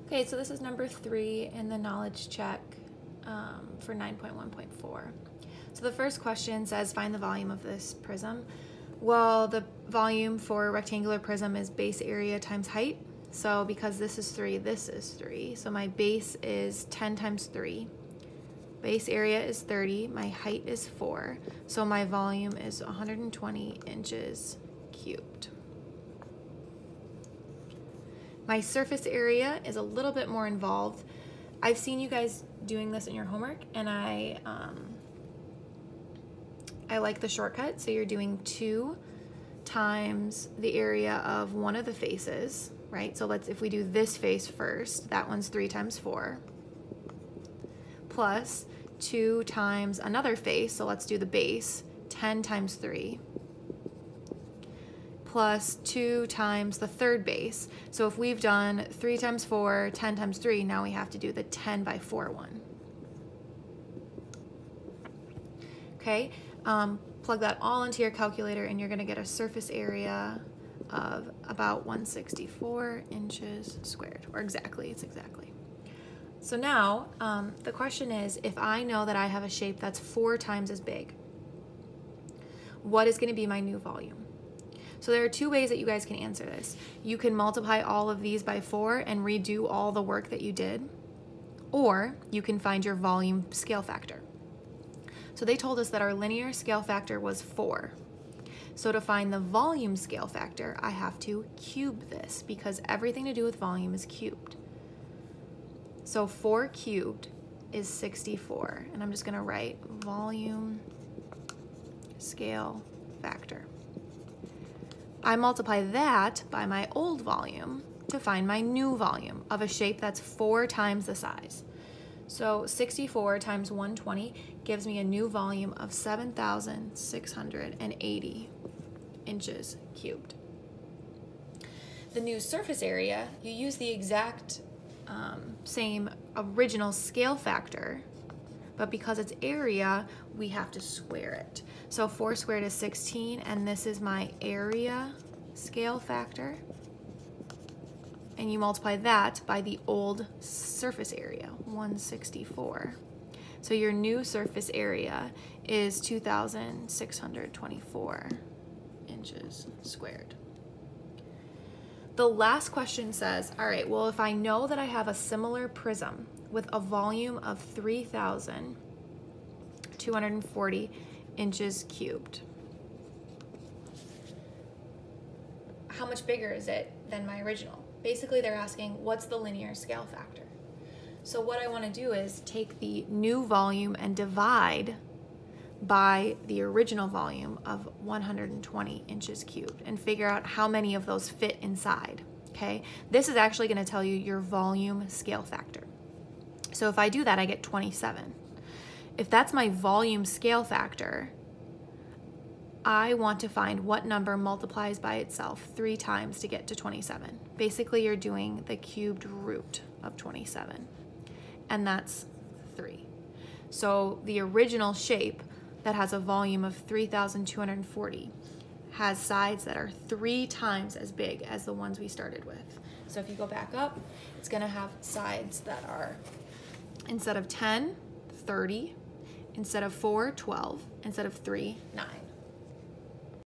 Okay, so this is number 3 in the knowledge check for 9.1.4. So the first question says, find the volume of this prism. Well, the volume for a rectangular prism is base area times height. So because this is 3, this is 3. So my base is 10 times 3. Base area is 30. My height is 4. So my volume is 120 inches cubed. My surface area is a little bit more involved. I've seen you guys doing this in your homework, and I like the shortcut. So you're doing 2 times the area of one of the faces, right? So if we do this face first, that one's 3 times 4, plus 2 times another face, so let's do the base, 10 times 3, plus 2 times the third base. So if we've done 3 times 4, 10 times 3, now we have to do the 10 by 4 one. Okay, plug that all into your calculator and you're gonna get a surface area of about 164 inches squared, or exactly, it's exactly. So now, the question is, if I know that I have a shape that's 4 times as big, what is gonna be my new volume? So there are 2 ways that you guys can answer this. You can multiply all of these by 4 and redo all the work that you did, or you can find your volume scale factor. So they told us that our linear scale factor was 4. So to find the volume scale factor, I have to cube this because everything to do with volume is cubed. So 4 cubed is 64, and I'm just gonna write volume scale factor. I multiply that by my old volume to find my new volume of a shape that's 4 times the size. So 64 times 120 gives me a new volume of 7,680 inches cubed. The new surface area, you use the exact same original scale factor, but because it's area, we have to square it. So 4 squared is 16, and this is my area scale factor. And you multiply that by the old surface area, 164. So your new surface area is 2,624 inches squared. The last question says, all right, well, if I know that I have a similar prism with a volume of 3,240 inches cubed, how much bigger is it than my original? Basically, they're asking, what's the linear scale factor? So what I want to do is take the new volume and divide by the original volume of 120 inches cubed and figure out how many of those fit inside, okay? This is actually going to tell you your volume scale factor. So if I do that, I get 27. If that's my volume scale factor, I want to find what number multiplies by itself 3 times to get to 27. Basically, you're doing the cubed root of 27, and that's 3. So the original shape that has a volume of 3,240 has sides that are 3 times as big as the ones we started with. So if you go back up, it's gonna have sides that are, instead of 10, 30, instead of 4, 12, instead of 3, 9.